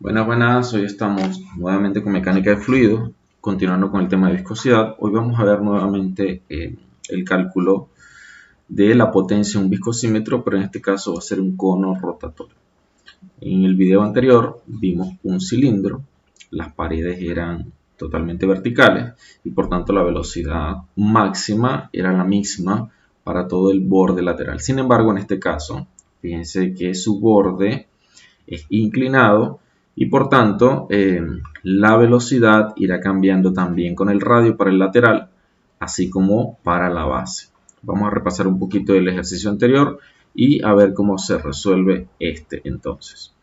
Buenas, buenas, hoy estamos nuevamente con mecánica de fluidos, continuando con el tema de viscosidad. Hoy vamos a ver nuevamente el cálculo de la potencia de un viscosímetro, pero en este caso va a ser un cono rotatorio. En el video anterior vimos un cilindro, las paredes eran totalmente verticales y por tanto la velocidad máxima era la misma para todo el borde lateral. Sin embargo, en este caso, fíjense que su borde es inclinado y por tanto la velocidad irá cambiando también con el radio para el lateral, así como para la base. Vamos a repasar un poquito del ejercicio anterior y a ver cómo se resuelve este entonces.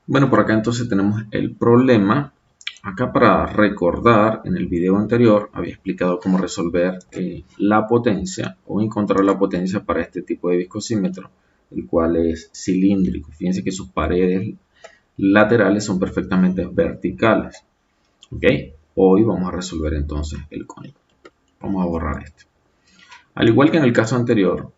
Bueno, por acá entonces tenemos el problema. Acá, para recordar, en el video anterior había explicado cómo resolver la potencia o encontrar la potencia para este tipo de viscosímetro, el cual es cilíndrico. Fíjense que sus paredes laterales son perfectamente verticales. ¿Ok? Hoy vamos a resolver entonces el cónico. Vamos a borrar este. Al igual que en el caso anterior,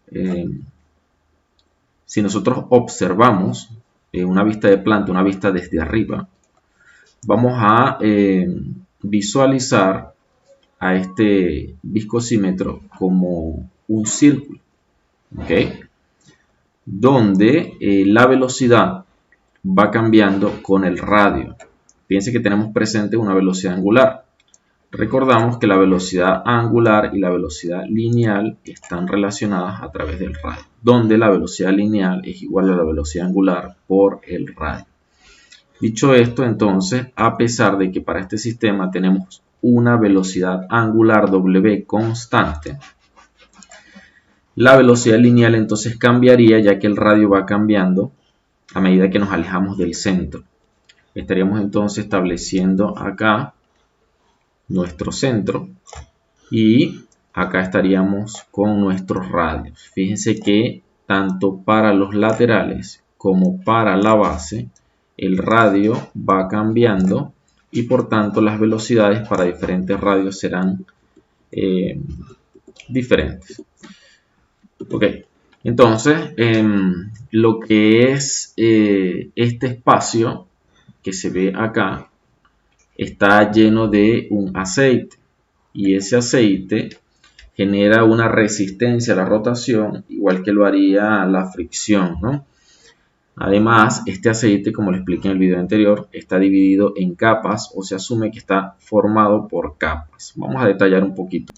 si nosotros observamos una vista de planta, una vista desde arriba, vamos a visualizar a este viscosímetro como un círculo, ¿ok? Donde la velocidad va cambiando con el radio. Fíjense que tenemos presente una velocidad angular. Recordamos que la velocidad angular y la velocidad lineal están relacionadas a través del radio, donde la velocidad lineal es igual a la velocidad angular por el radio. Dicho esto, entonces, a pesar de que para este sistema tenemos una velocidad angular W constante, la velocidad lineal entonces cambiaría, ya que el radio va cambiando a medida que nos alejamos del centro. Estaríamos entonces estableciendo acá nuestro centro y acá estaríamos con nuestros radios. Fíjense que tanto para los laterales como para la base el radio va cambiando y por tanto las velocidades para diferentes radios serán diferentes. Ok, entonces lo que es este espacio que se ve acá está lleno de un aceite y ese aceite genera una resistencia a la rotación, igual que lo haría la fricción, ¿no? Además, este aceite, como le expliqué en el video anterior, está dividido en capas o se asume que está formado por capas. Vamos a detallar un poquito.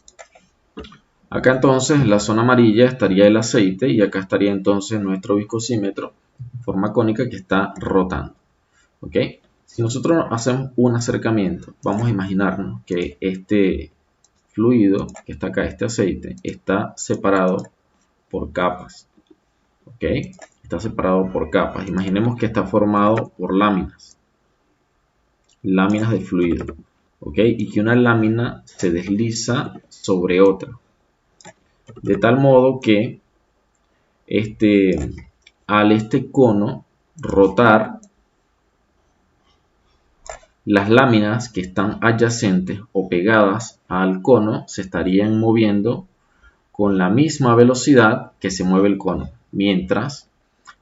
Acá entonces en la zona amarilla estaría el aceite y acá estaría entonces nuestro viscosímetro en forma cónica que está rotando. ¿Ok? Si nosotros hacemos un acercamiento, vamos a imaginarnos que este fluido que está acá, este aceite, está separado por capas. ¿Ok? Está separado por capas. Imaginemos que está formado por láminas. Láminas de fluido. ¿Ok? Y que una lámina se desliza sobre otra. De tal modo que al este cono rotar, las láminas que están adyacentes o pegadas al cono se estarían moviendo con la misma velocidad que se mueve el cono, mientras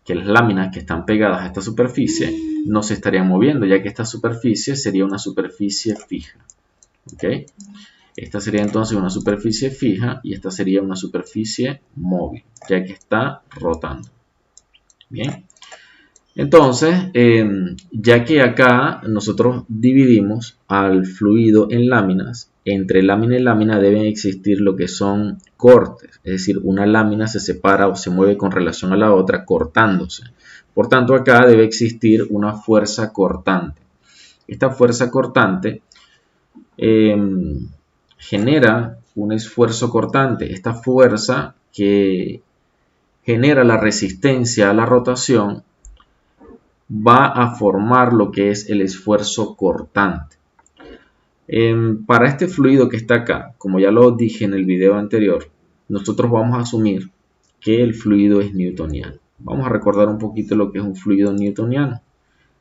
que las láminas que están pegadas a esta superficie no se estarían moviendo, ya que esta superficie sería una superficie fija. ¿Ok? Esta sería entonces una superficie fija y esta sería una superficie móvil, ya que está rotando. Bien. Entonces, ya que acá nosotros dividimos al fluido en láminas, entre lámina y lámina deben existir lo que son cortes, es decir, una lámina se separa o se mueve con relación a la otra cortándose. Por tanto, acá debe existir una fuerza cortante. Esta fuerza cortante genera un esfuerzo cortante. Esta fuerza que genera la resistencia a la rotación va a formar lo que es el esfuerzo cortante. Para este fluido que está acá, como ya lo dije en el video anterior, nosotros vamos a asumir que el fluido es newtoniano. Vamos a recordar un poquito lo que es un fluido newtoniano.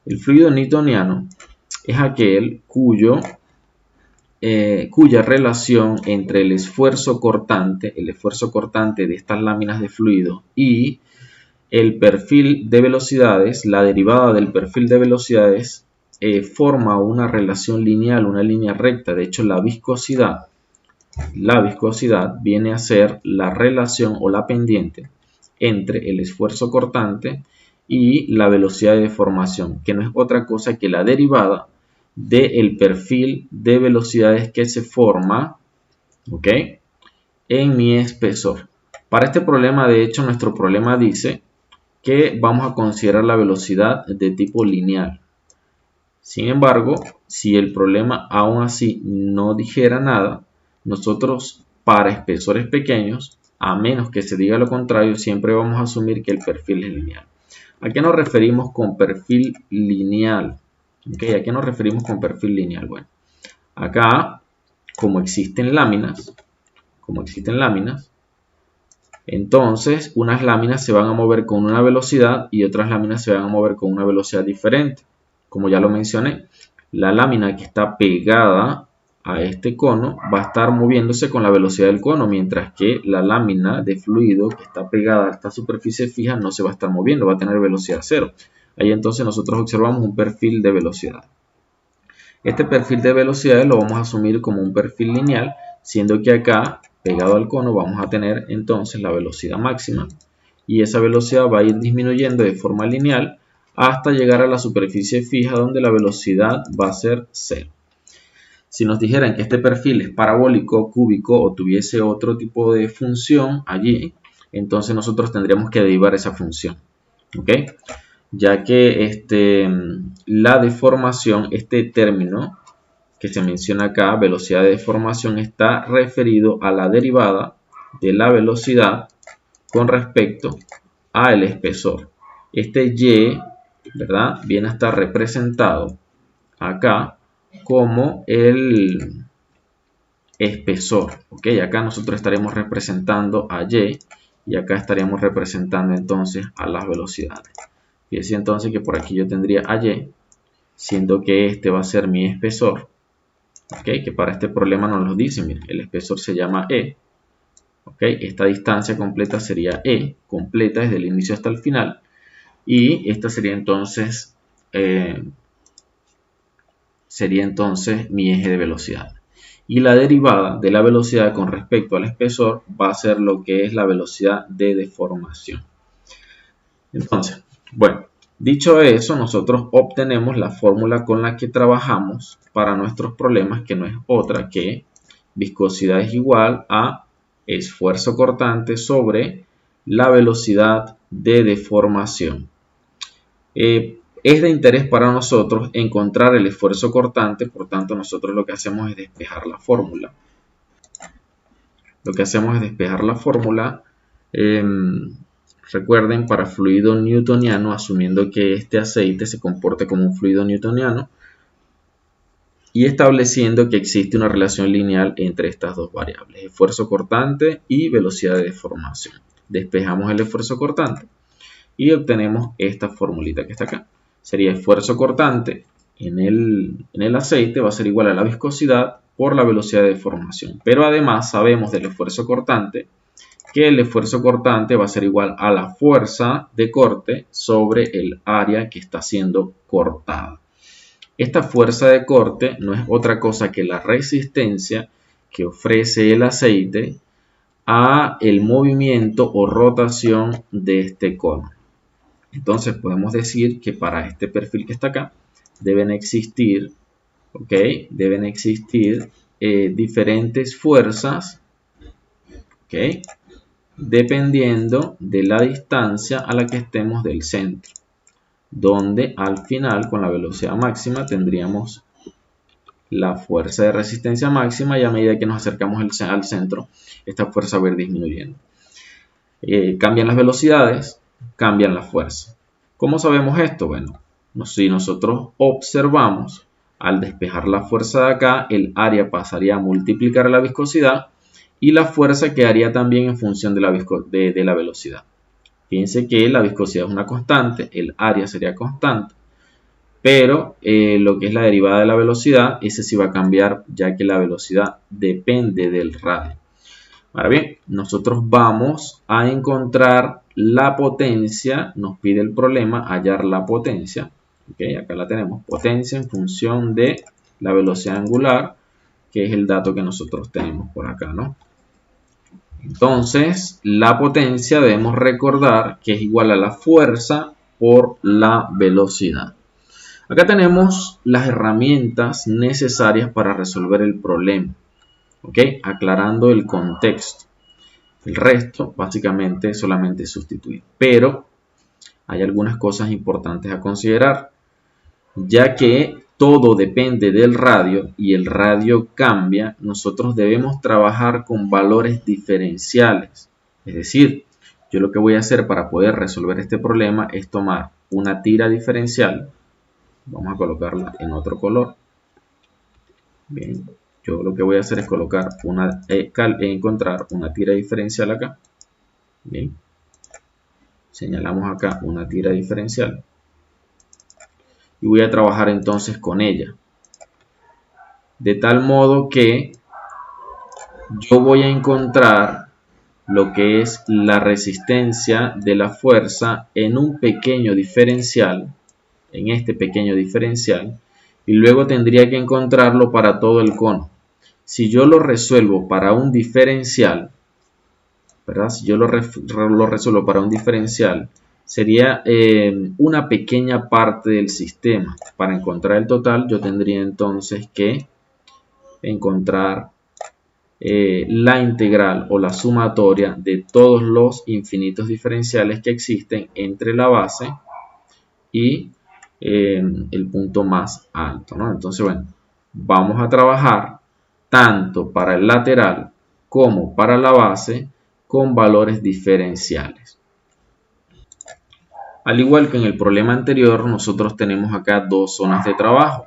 El fluido newtoniano es aquel cuya relación entre el esfuerzo cortante de estas láminas de fluido y el perfil de velocidades, la derivada del perfil de velocidades forma una relación lineal, una línea recta. De hecho, la viscosidad viene a ser la relación o la pendiente entre el esfuerzo cortante y la velocidad de deformación, que no es otra cosa que la derivada del perfil de velocidades que se forma, ¿ok?, en mi espesor. Para este problema, de hecho, nuestro problema dice que vamos a considerar la velocidad de tipo lineal. Sin embargo, si el problema aún así no dijera nada, nosotros para espesores pequeños, a menos que se diga lo contrario, siempre vamos a asumir que el perfil es lineal. ¿A qué nos referimos con perfil lineal? ¿Okay? ¿A qué nos referimos con perfil lineal? Bueno, acá, como existen láminas, entonces unas láminas se van a mover con una velocidad y otras láminas se van a mover con una velocidad diferente. Como ya lo mencioné, la lámina que está pegada a este cono va a estar moviéndose con la velocidad del cono, mientras que la lámina de fluido que está pegada a esta superficie fija no se va a estar moviendo, va a tener velocidad cero. Ahí entonces nosotros observamos un perfil de velocidad. Este perfil de velocidades lo vamos a asumir como un perfil lineal, siendo que acá, pegado al cono, vamos a tener entonces la velocidad máxima, y esa velocidad va a ir disminuyendo de forma lineal hasta llegar a la superficie fija, donde la velocidad va a ser 0. Si nos dijeran que este perfil es parabólico, cúbico o tuviese otro tipo de función allí, entonces nosotros tendríamos que derivar esa función, ¿ok?, ya que la deformación, este término que se menciona acá, velocidad de deformación, está referido a la derivada de la velocidad con respecto al espesor. Este y, ¿verdad?, viene a estar representado acá como el espesor, ¿ok? Acá nosotros estaremos representando a y acá estaríamos representando entonces a las velocidades. Fíjense entonces que por aquí yo tendría a y, siendo que este va a ser mi espesor, ¿ok?, que para este problema nos lo dice, miren, el espesor se llama E, ¿ok?, esta distancia completa sería E, completa desde el inicio hasta el final, y esta sería entonces mi eje de velocidad. Y la derivada de la velocidad con respecto al espesor va a ser lo que es la velocidad de deformación. Entonces, bueno, dicho eso, nosotros obtenemos la fórmula con la que trabajamos para nuestros problemas, que no es otra que viscosidad es igual a esfuerzo cortante sobre la velocidad de deformación. Es de interés para nosotros encontrar el esfuerzo cortante, por tanto nosotros lo que hacemos es despejar la fórmula. Recuerden, para fluido newtoniano, asumiendo que este aceite se comporte como un fluido newtoniano y estableciendo que existe una relación lineal entre estas dos variables, esfuerzo cortante y velocidad de deformación. Despejamos el esfuerzo cortante y obtenemos esta formulita que está acá. Sería esfuerzo cortante en el aceite va a ser igual a la viscosidad por la velocidad de deformación. Pero además sabemos del esfuerzo cortante que el esfuerzo cortante va a ser igual a la fuerza de corte sobre el área que está siendo cortada. Esta fuerza de corte no es otra cosa que la resistencia que ofrece el aceite a el movimiento o rotación de este cono. Entonces podemos decir que para este perfil que está acá deben existir, diferentes fuerzas, dependiendo de la distancia a la que estemos del centro, donde al final con la velocidad máxima tendríamos la fuerza de resistencia máxima, y a medida que nos acercamos al centro esta fuerza va a ir disminuyendo. Cambian las velocidades, cambian la fuerza. ¿Cómo sabemos esto? Bueno, si nosotros observamos, al despejar la fuerza de acá, el área pasaría a multiplicar la viscosidad y la fuerza quedaría también en función de la velocidad. Fíjense que la viscosidad es una constante, el área sería constante, pero lo que es la derivada de la velocidad, ese sí va a cambiar, ya que la velocidad depende del radio. Ahora bien, nosotros vamos a encontrar la potencia, nos pide el problema hallar la potencia. Okay, acá la tenemos, potencia en función de la velocidad angular, que es el dato que nosotros tenemos por acá, ¿no? Entonces, la potencia debemos recordar que es igual a la fuerza por la velocidad. Acá tenemos las herramientas necesarias para resolver el problema, ¿ok? Aclarando el contexto. El resto, básicamente, solamente sustituir. Pero hay algunas cosas importantes a considerar, ya que todo depende del radio y el radio cambia. Nosotros debemos trabajar con valores diferenciales. Es decir, yo lo que voy a hacer para poder resolver este problema es tomar una tira diferencial. Vamos a colocarla en otro color. Bien, yo lo que voy a hacer es colocar encontrar una tira diferencial acá. Bien, señalamos acá una tira diferencial y voy a trabajar entonces con ella, de tal modo que yo voy a encontrar lo que es la resistencia de la fuerza en un pequeño diferencial, en este pequeño diferencial, y luego tendría que encontrarlo para todo el cono. Si yo lo resuelvo para un diferencial, ¿verdad? Si yo lo resuelvo para un diferencial, sería una pequeña parte del sistema. Para encontrar el total, yo tendría entonces que encontrar la integral o la sumatoria de todos los infinitos diferenciales que existen entre la base y el punto más alto, ¿no? Entonces, bueno, vamos a trabajar tanto para el lateral como para la base con valores diferenciales. Al igual que en el problema anterior, nosotros tenemos acá dos zonas de trabajo.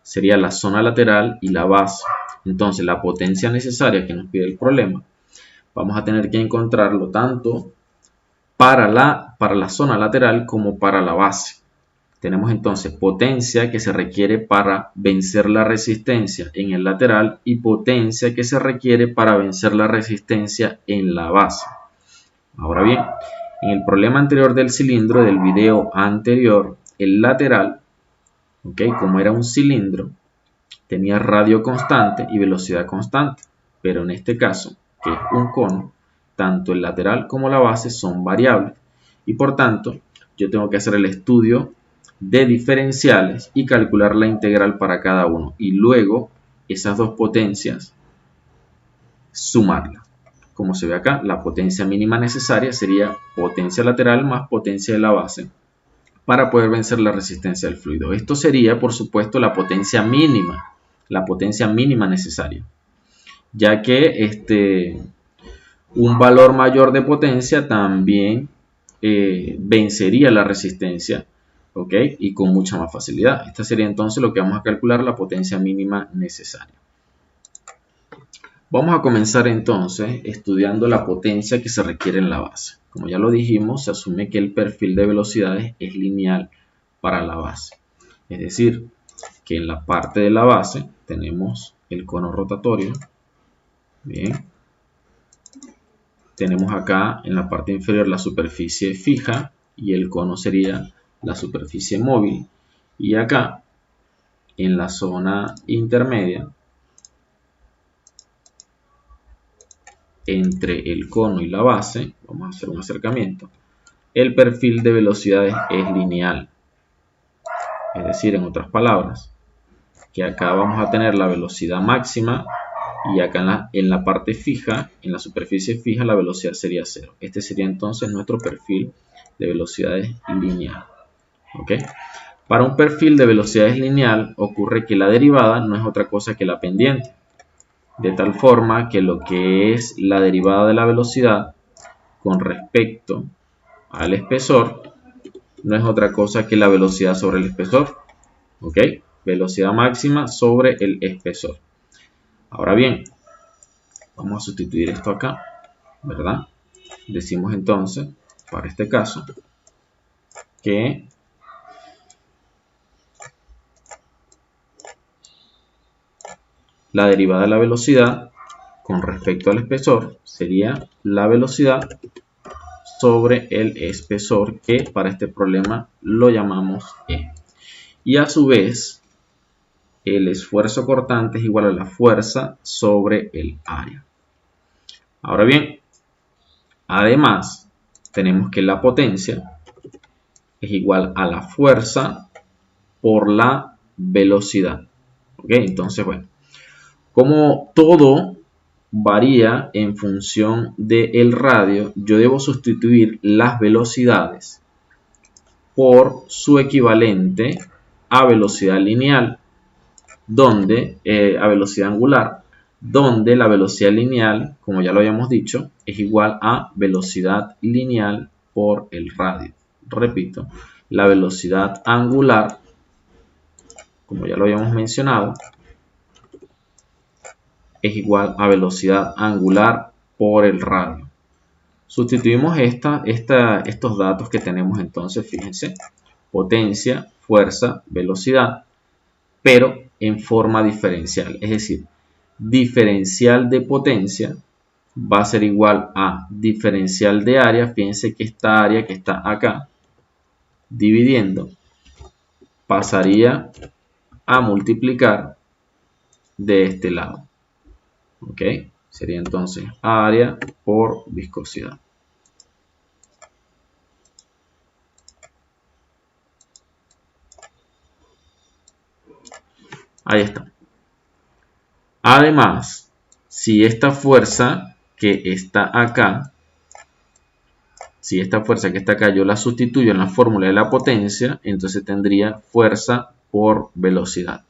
Sería la zona lateral y la base. Entonces, la potencia necesaria que nos pide el problema, vamos a tener que encontrarlo tanto para la zona lateral como para la base. Tenemos entonces potencia que se requiere para vencer la resistencia en el lateral y potencia que se requiere para vencer la resistencia en la base. Ahora bien, en el problema anterior del cilindro del video anterior, el lateral, como era un cilindro, tenía radio constante y velocidad constante, pero en este caso, que es un cono, tanto el lateral como la base son variables y por tanto yo tengo que hacer el estudio de diferenciales y calcular la integral para cada uno y luego esas dos potencias sumarlas. Como se ve acá, la potencia mínima necesaria sería potencia lateral más potencia de la base para poder vencer la resistencia del fluido. Esto sería, por supuesto, la potencia mínima necesaria, ya que un valor mayor de potencia también vencería la resistencia, ¿ok? Y con mucha más facilidad. Esta sería entonces lo que vamos a calcular, la potencia mínima necesaria. Vamos a comenzar entonces estudiando la potencia que se requiere en la base. Como ya lo dijimos, se asume que el perfil de velocidades es lineal para la base. Es decir, que en la parte de la base tenemos el cono rotatorio. Bien. Tenemos acá en la parte inferior la superficie fija y el cono sería la superficie móvil. Y acá, en la zona intermedia, entre el cono y la base, vamos a hacer un acercamiento, el perfil de velocidades es lineal. Es decir, en otras palabras, que acá vamos a tener la velocidad máxima y acá en la parte fija, en la superficie fija, la velocidad sería 0. Este sería entonces nuestro perfil de velocidades lineal. ¿Ok? Para un perfil de velocidades lineal ocurre que la derivada no es otra cosa que la pendiente. De tal forma que lo que es la derivada de la velocidad con respecto al espesor no es otra cosa que la velocidad sobre el espesor. ¿Ok? Velocidad máxima sobre el espesor. Ahora bien, vamos a sustituir esto acá, ¿verdad? Decimos entonces, para este caso, que la derivada de la velocidad con respecto al espesor sería la velocidad sobre el espesor, que para este problema lo llamamos E. Y a su vez, el esfuerzo cortante es igual a la fuerza sobre el área. Ahora bien, además, tenemos que la potencia es igual a la fuerza por la velocidad. ¿Ok? Entonces, bueno, como todo varía en función del radio, yo debo sustituir las velocidades por su equivalente a velocidad lineal, donde a velocidad angular, donde la velocidad lineal, como ya lo habíamos dicho, es igual a velocidad lineal por el radio. Repito, la velocidad angular, como ya lo habíamos mencionado, es igual a velocidad angular por el radio. Sustituimos estos datos que tenemos entonces, fíjense, potencia, fuerza, velocidad, pero en forma diferencial. Es decir, diferencial de potencia va a ser igual a diferencial de área. Fíjense que esta área que está acá, dividiendo, pasaría a multiplicar de este lado. ¿Ok? Sería entonces área por viscosidad. Ahí está. Además, si esta fuerza que está acá, yo la sustituyo en la fórmula de la potencia, entonces tendría fuerza por velocidad.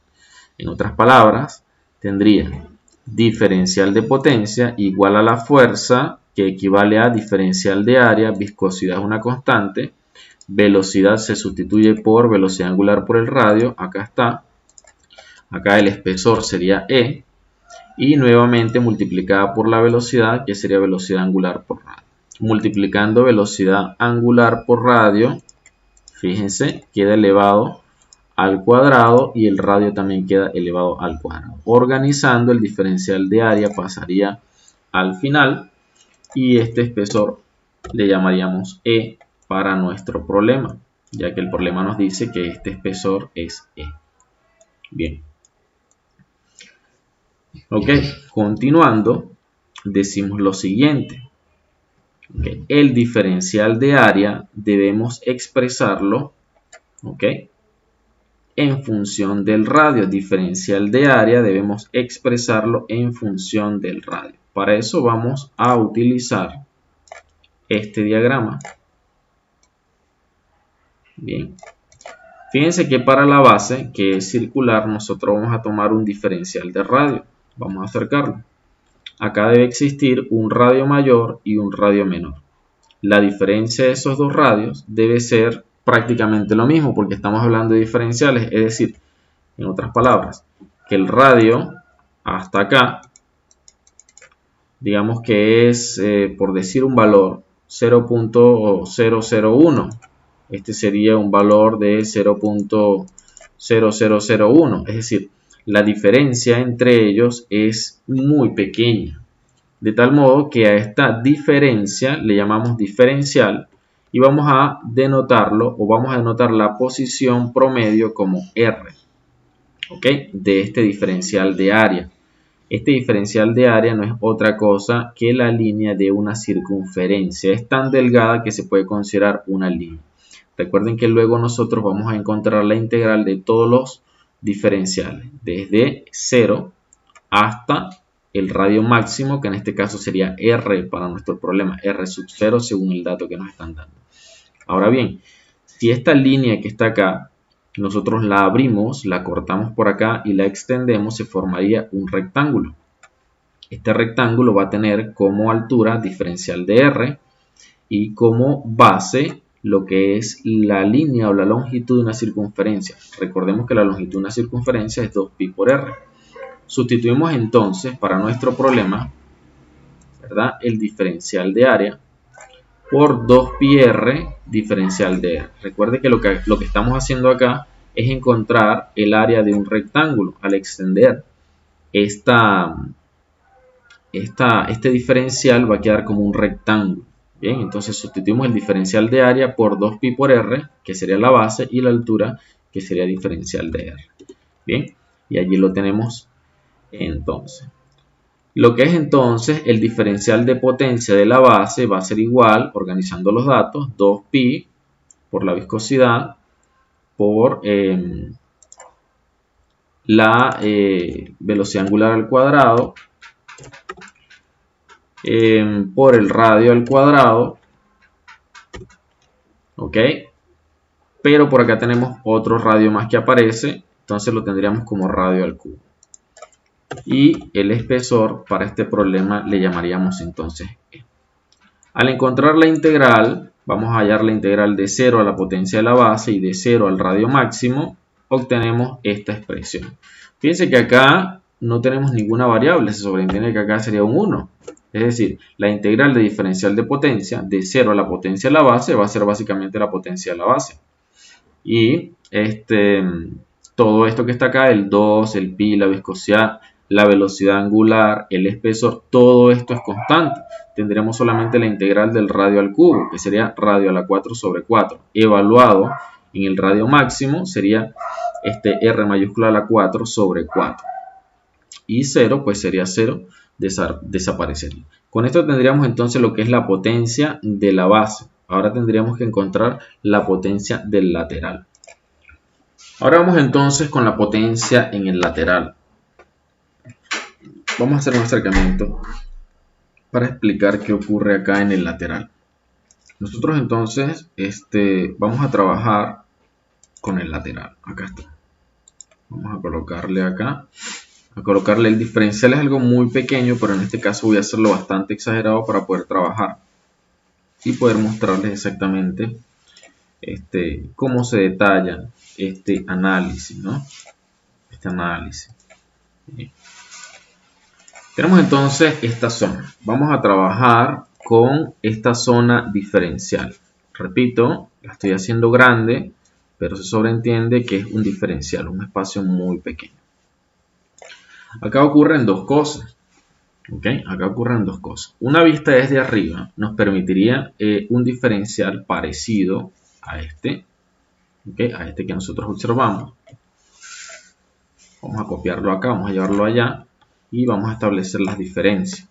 En otras palabras, tendría diferencial de potencia igual a la fuerza, que equivale a diferencial de área, viscosidad es una constante, velocidad se sustituye por velocidad angular por el radio, acá está, acá el espesor sería E, y nuevamente multiplicada por la velocidad, que sería velocidad angular por radio. Multiplicando velocidad angular por radio, fíjense, queda elevado al cuadrado y el radio también queda elevado al cuadrado. Organizando, el diferencial de área pasaría al final y este espesor le llamaríamos E para nuestro problema, ya que el problema nos dice que este espesor es E. Bien. Ok, continuando, decimos lo siguiente. Okay. El diferencial de área debemos expresarlo, ¿ok?, en función del radio. Diferencial de área debemos expresarlo en función del radio. Para eso vamos a utilizar este diagrama. Bien. Fíjense que para la base, que es circular, nosotros vamos a tomar un diferencial de radio. Vamos a acercarlo. Acá debe existir un radio mayor y un radio menor. La diferencia de esos dos radios debe ser prácticamente lo mismo, porque estamos hablando de diferenciales, es decir, en otras palabras, que el radio hasta acá, digamos que es, por decir un valor, 0.001. Este sería un valor de 0.0001, es decir, la diferencia entre ellos es muy pequeña. De tal modo que a esta diferencia le llamamos diferencial y vamos a denotarlo, o vamos a denotar la posición promedio como R, ¿ok?, de este diferencial de área. Este diferencial de área no es otra cosa que la línea de una circunferencia. Es tan delgada que se puede considerar una línea. Recuerden que luego nosotros vamos a encontrar la integral de todos los diferenciales, desde 0 hasta el radio máximo, que en este caso sería R para nuestro problema, R sub 0 según el dato que nos están dando. Ahora bien, si esta línea que está acá, nosotros la abrimos, la cortamos por acá y la extendemos, se formaría un rectángulo. Este rectángulo va a tener como altura diferencial de R y como base lo que es la línea o la longitud de una circunferencia. Recordemos que la longitud de una circunferencia es 2pi por R. Sustituimos entonces para nuestro problema, ¿verdad?, el diferencial de área por 2πr diferencial de R. Recuerde que lo que estamos haciendo acá es encontrar el área de un rectángulo al extender esta este diferencial va a quedar como un rectángulo. Bien, entonces sustituimos el diferencial de área por 2pi por r, que sería la base, y la altura, que sería diferencial de r. Bien, y allí lo tenemos entonces. Lo que es entonces el diferencial de potencia de la base va a ser igual, organizando los datos, 2pi por la viscosidad por la velocidad angular al cuadrado por el radio al cuadrado, ok, pero por acá tenemos otro radio más que aparece, entonces lo tendríamos como radio al cubo, y el espesor para este problema le llamaríamos entonces E. Al encontrar la integral, vamos a hallar la integral de 0 a la potencia de la base y de 0 al radio máximo, obtenemos esta expresión. Fíjense que acá no tenemos ninguna variable, se sobreentiende que acá sería un 1. Es decir, la integral de diferencial de potencia de 0 a la potencia de la base va a ser básicamente la potencia de la base. Y todo esto que está acá, el 2, el pi, la viscosidad, la velocidad angular, el espesor, todo esto es constante. Tendremos solamente la integral del radio al cubo, que sería radio a la 4 sobre 4. Evaluado en el radio máximo sería r mayúscula a la 4 sobre 4. Y 0, pues sería 0, desaparecería. Con esto tendríamos entonces lo que es la potencia de la base. Ahora tendríamos que encontrar la potencia del lateral. Ahora vamos entonces con la potencia en el lateral. Vamos a hacer un acercamiento para explicar qué ocurre acá en el lateral. Nosotros entonces vamos a trabajar con el lateral. Acá está. Vamos a colocarle acá. A colocarle el diferencial es algo muy pequeño, pero en este caso voy a hacerlo bastante exagerado para poder trabajar y poder mostrarles exactamente cómo se detalla este análisis, ¿no? Este análisis. Bien. Tenemos entonces esta zona. Vamos a trabajar con esta zona diferencial. Repito, la estoy haciendo grande, pero se sobreentiende que es un diferencial, un espacio muy pequeño. Acá ocurren dos cosas. ¿Okay? Acá ocurren dos cosas. Una vista desde arriba nos permitiría un diferencial parecido a este, ¿okay? A este que nosotros observamos. Vamos a copiarlo acá, vamos a llevarlo allá y vamos a establecer las diferencias.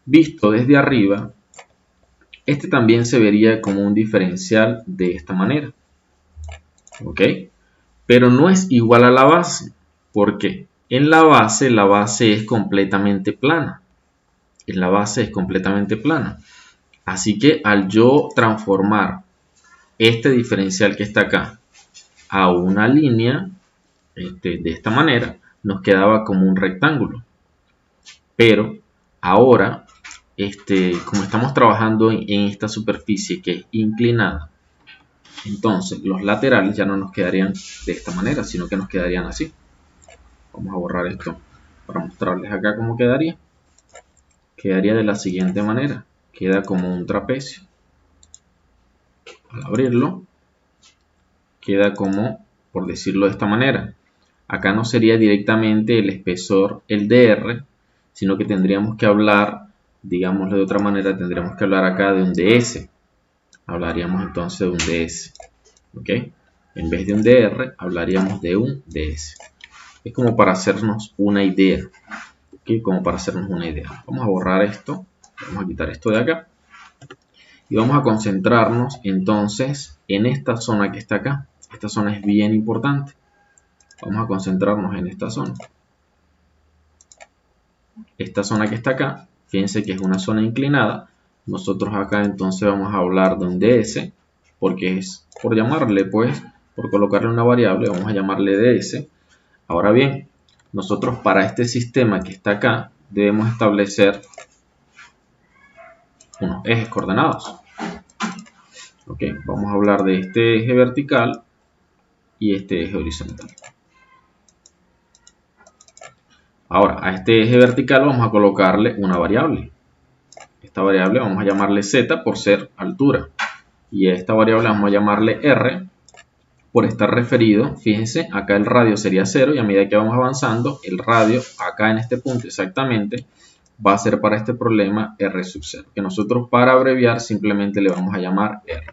Visto desde arriba, este también se vería como un diferencial de esta manera. ¿Ok? Pero no es igual a la base. ¿Por qué? En la base es completamente plana. En la base es completamente plana. Así que al yo transformar este diferencial que está acá a una línea de esta manera, nos quedaba como un rectángulo. Pero ahora, como estamos trabajando en esta superficie que es inclinada, entonces los laterales ya no nos quedarían de esta manera, sino que nos quedarían así. Vamos a borrar esto para mostrarles acá cómo quedaría. Quedaría de la siguiente manera. Queda como un trapecio. Al abrirlo, queda como, por decirlo de esta manera. Acá no sería directamente el espesor, el dr, sino que tendríamos que hablar, digámoslo de otra manera, tendríamos que hablar acá de un ds. Hablaríamos entonces de un ds. ¿Ok? En vez de un dr, hablaríamos de un ds. Es como para hacernos una idea. ¿Okay? Como para hacernos una idea. Vamos a borrar esto. Vamos a quitar esto de acá. Y vamos a concentrarnos entonces en esta zona que está acá. Esta zona es bien importante. Vamos a concentrarnos en esta zona. Esta zona que está acá, fíjense que es una zona inclinada. Nosotros acá entonces vamos a hablar de un ds, porque es por llamarle, pues, por colocarle una variable, vamos a llamarle ds. Ahora bien, nosotros para este sistema que está acá, debemos establecer unos ejes coordenados. Ok, vamos a hablar de este eje vertical y este eje horizontal. Ahora, a este eje vertical vamos a colocarle una variable. Esta variable vamos a llamarle z por ser altura. Y a esta variable vamos a llamarle r por estar referido, fíjense, acá el radio sería 0 y a medida que vamos avanzando, el radio acá en este punto exactamente va a ser para este problema R sub 0, que nosotros para abreviar simplemente le vamos a llamar R.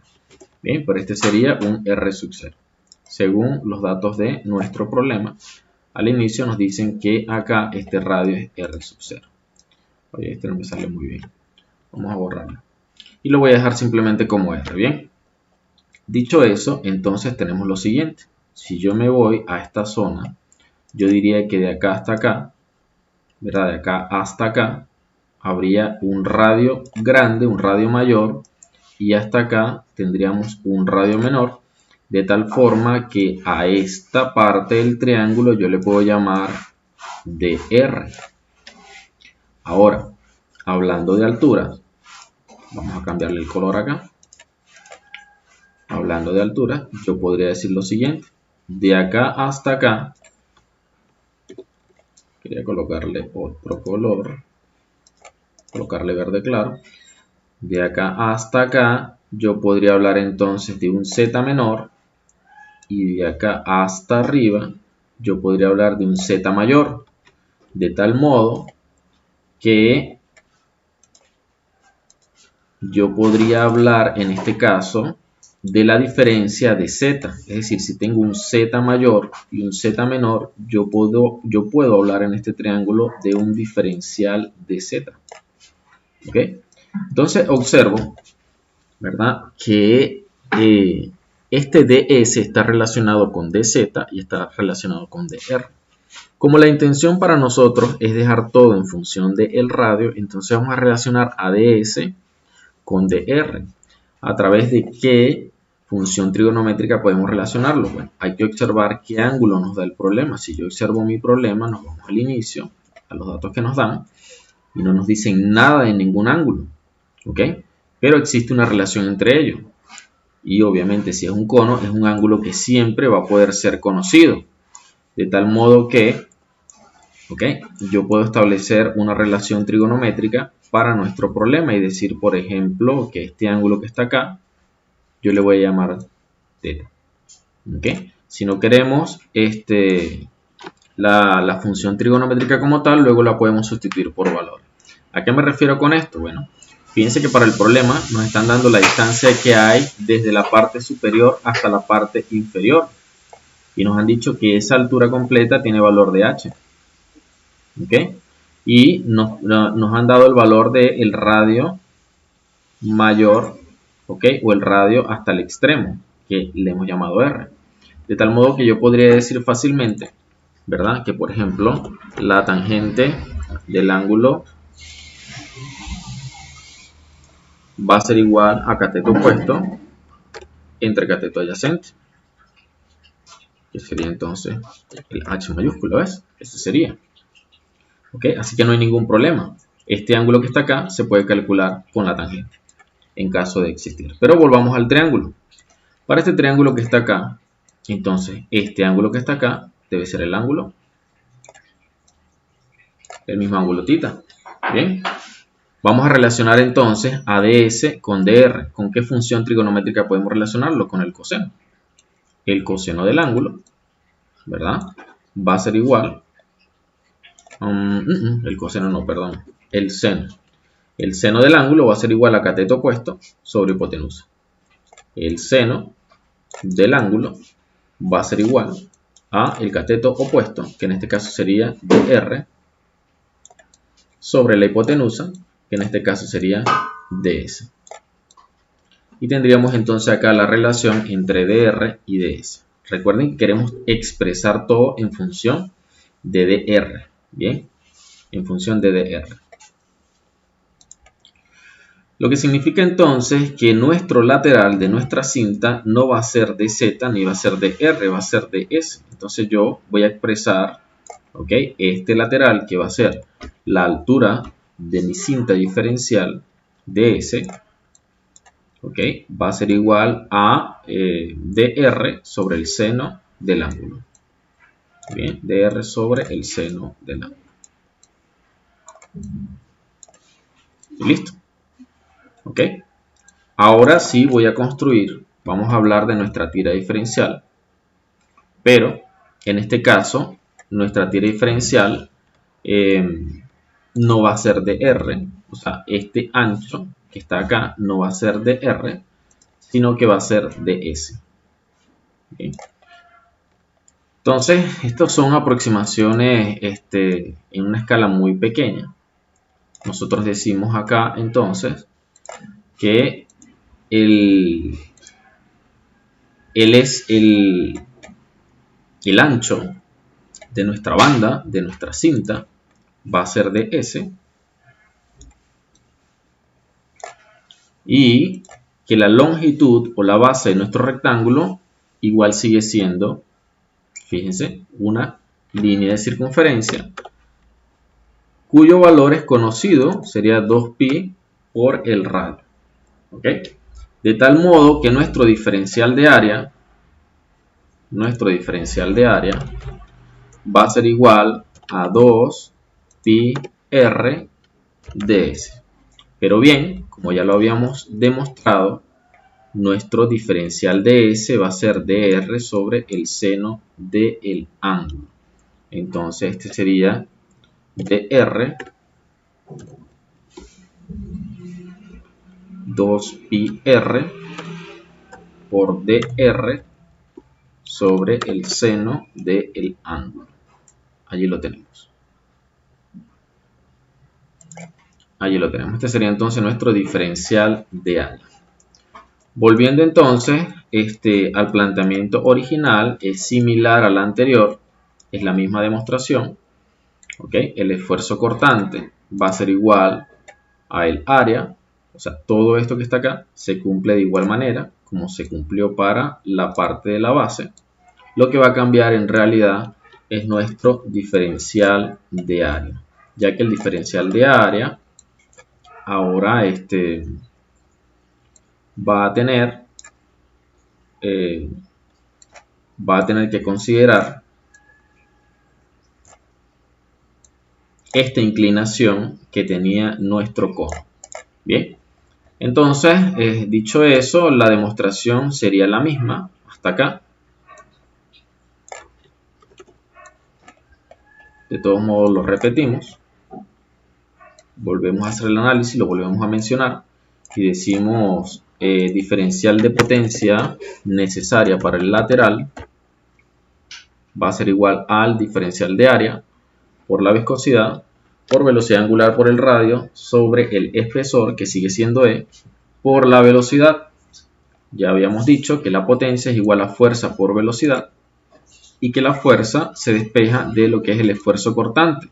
Bien, pero este sería un R sub 0. Según los datos de nuestro problema, al inicio nos dicen que acá este radio es R sub 0. Oye, este no me sale muy bien. Vamos a borrarlo. Y lo voy a dejar simplemente como R, ¿bien? Dicho eso, entonces tenemos lo siguiente. Si yo me voy a esta zona, yo diría que de acá hasta acá, ¿verdad? De acá hasta acá, habría un radio grande, un radio mayor, y hasta acá tendríamos un radio menor, de tal forma que a esta parte del triángulo yo le puedo llamar DR. Ahora, hablando de alturas, vamos a cambiarle el color acá. Hablando de altura, yo podría decir lo siguiente. De acá hasta acá, quería colocarle otro color, colocarle verde claro. De acá hasta acá, yo podría hablar entonces de un Z menor. Y de acá hasta arriba, yo podría hablar de un Z mayor. De tal modo que yo podría hablar en este caso de la diferencia de Z. Es decir, si tengo un Z mayor y un Z menor, yo puedo hablar en este triángulo de un diferencial de Z. ¿Ok? Entonces observo, ¿verdad? Que este ds está relacionado con dz y está relacionado con dr. Como la intención para nosotros es dejar todo en función del radio, entonces vamos a relacionar a ds con dr. ¿A través de qué función trigonométrica podemos relacionarlo? Bueno, hay que observar qué ángulo nos da el problema. Si yo observo mi problema, nos vamos al inicio, a los datos que nos dan, y no nos dicen nada de ningún ángulo. ¿Ok? Pero existe una relación entre ellos. Y obviamente si es un cono, es un ángulo que siempre va a poder ser conocido. De tal modo que, ¿ok? Yo puedo establecer una relación trigonométrica para nuestro problema y decir, por ejemplo, que este ángulo que está acá, yo le voy a llamar θ. ¿Ok? Si no queremos la función trigonométrica como tal, luego la podemos sustituir por valor. ¿A qué me refiero con esto? Bueno, fíjense que para el problema nos están dando la distancia que hay desde la parte superior hasta la parte inferior. Y nos han dicho que esa altura completa tiene valor de h. ¿Ok? Y nos han dado el valor del radio mayor, ¿ok? O el radio hasta el extremo, que le hemos llamado r. De tal modo que yo podría decir fácilmente, ¿verdad? Que por ejemplo, la tangente del ángulo va a ser igual a cateto opuesto entre cateto adyacente, que sería entonces el h mayúsculo, ¿ves? Ese sería. ¿Ok? Así que no hay ningún problema. Este ángulo que está acá se puede calcular con la tangente, en caso de existir. Pero volvamos al triángulo. Para este triángulo que está acá, entonces este ángulo que está acá debe ser el ángulo, el mismo ángulo θ. Bien. Vamos a relacionar entonces a ds con dr. ¿Con qué función trigonométrica podemos relacionarlo? Con el coseno. El coseno del ángulo, ¿verdad? Va a ser igual. El coseno no, perdón. El seno. El seno del ángulo va a ser igual a cateto opuesto sobre hipotenusa. El seno del ángulo va a ser igual a el cateto opuesto, que en este caso sería dr, sobre la hipotenusa, que en este caso sería ds. Y tendríamos entonces acá la relación entre dr y ds. Recuerden que queremos expresar todo en función de dr. Bien, en función de dr. Lo que significa entonces que nuestro lateral de nuestra cinta no va a ser de z ni va a ser de r, va a ser de s. Entonces yo voy a expresar, ¿ok? Este lateral, que va a ser la altura de mi cinta diferencial ds, ¿ok? Va a ser igual a dr sobre el seno del ángulo. Bien, dr sobre el seno del ángulo. ¿Y listo? ¿Ok? Ahora sí voy a construir, vamos a hablar de nuestra tira diferencial, pero en este caso nuestra tira diferencial no va a ser de R, o sea, este ancho que está acá no va a ser de R, sino que va a ser de S. ¿Okay? Entonces, estas son aproximaciones en una escala muy pequeña. Nosotros decimos acá entonces que el ancho de nuestra banda, de nuestra cinta, va a ser de S, y que la longitud o la base de nuestro rectángulo igual sigue siendo, fíjense, una línea de circunferencia cuyo valor es conocido, sería 2pi por el radio. ¿Ok? De tal modo que nuestro diferencial de área va a ser igual a 2pi r ds. Pero bien, como ya lo habíamos demostrado, nuestro diferencial de S va a ser dr sobre el seno del ángulo. Entonces este sería dr 2pi r por dr sobre el seno del ángulo. Allí lo tenemos. Allí lo tenemos. Este sería entonces nuestro diferencial de área. Volviendo entonces al planteamiento original, es similar al anterior, es la misma demostración. ¿Okay? El esfuerzo cortante va a ser igual a el área, o sea, todo esto que está acá se cumple de igual manera como se cumplió para la parte de la base. Lo que va a cambiar en realidad es nuestro diferencial de área, ya que el diferencial de área ahora va a tener que considerar esta inclinación que tenía nuestro cono. Bien, entonces, dicho eso, la demostración sería la misma hasta acá. De todos modos lo repetimos. Volvemos a hacer el análisis, lo volvemos a mencionar y decimos diferencial de potencia necesaria para el lateral va a ser igual al diferencial de área por la viscosidad por velocidad angular por el radio sobre el espesor, que sigue siendo E, por la velocidad. Ya habíamos dicho que la potencia es igual a fuerza por velocidad y que la fuerza se despeja de lo que es el esfuerzo cortante.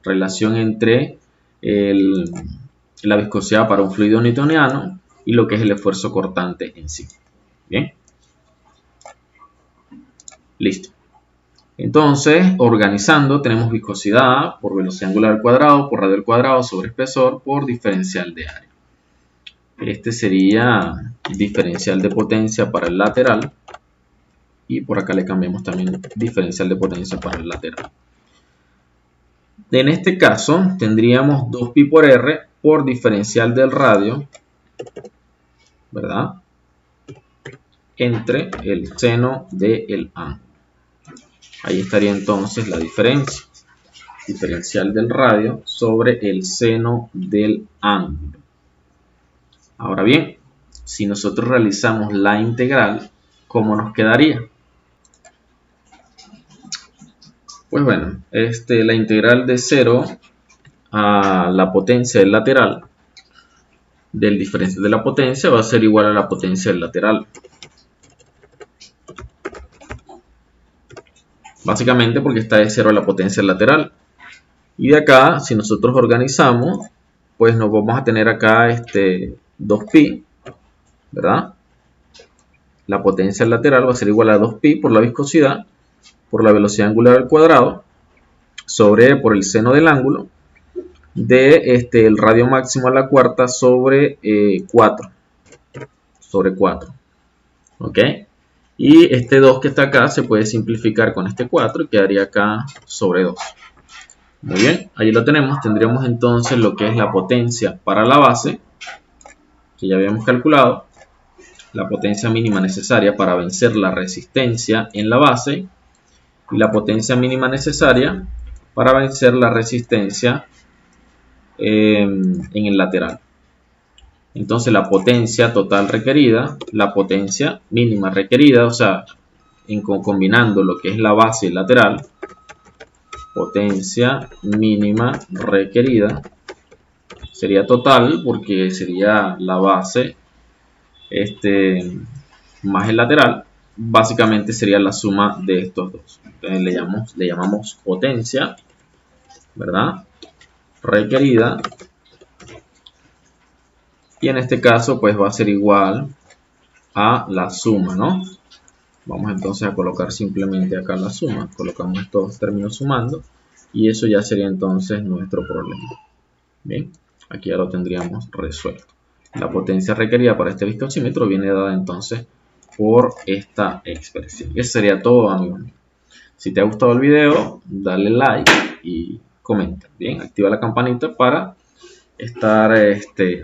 Relación entre la viscosidad para un fluido newtoniano y lo que es el esfuerzo cortante en sí. Bien. Listo. Entonces, organizando, tenemos viscosidad por velocidad angular al cuadrado, por radio al cuadrado, sobre espesor, por diferencial de área. Este sería diferencial de potencia para el lateral. Y por acá le cambiamos también diferencial de potencia para el lateral. En este caso, tendríamos 2pi por r por diferencial del radio, ¿verdad? Entre el seno del ángulo. Ahí estaría entonces la diferencia. Diferencial del radio sobre el seno del ángulo. Ahora bien, si nosotros realizamos la integral, ¿cómo nos quedaría? Pues bueno, la integral de 0 a la potencia del lateral del diferencial de la potencia va a ser igual a la potencia del lateral. Básicamente porque está de 0 a la potencia del lateral. Y de acá, si nosotros organizamos, pues nos vamos a tener acá 2pi, ¿verdad? La potencia del lateral va a ser igual a 2pi por la viscosidad, por la velocidad angular al cuadrado, por el seno del ángulo, de el radio máximo a la cuarta sobre 4. Sobre 4. ¿Ok? Y este 2 que está acá se puede simplificar con este 4 y quedaría acá sobre 2. Muy bien, ahí lo tenemos. Tendríamos entonces lo que es la potencia para la base, que ya habíamos calculado. La potencia mínima necesaria para vencer la resistencia en la base y la potencia mínima necesaria para vencer la resistencia en el lateral. Entonces la potencia total requerida, la potencia mínima requerida, o sea, combinando lo que es la base y el lateral, potencia mínima requerida sería total porque sería la base más el lateral, básicamente sería la suma de estos dos. Entonces le llamamos potencia, ¿verdad? Requerida, y en este caso pues va a ser igual a la suma, ¿no? Vamos entonces a colocar simplemente acá la suma, colocamos estos términos sumando y eso ya sería entonces nuestro problema. Bien, aquí ya lo tendríamos resuelto. La potencia requerida para este viscosímetro viene dada entonces por esta expresión. Eso sería todo, amigos. Si te ha gustado el video, dale like y comenta. Bien, activa la campanita para estar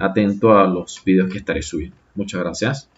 atento a los videos que estaré subiendo. Muchas gracias.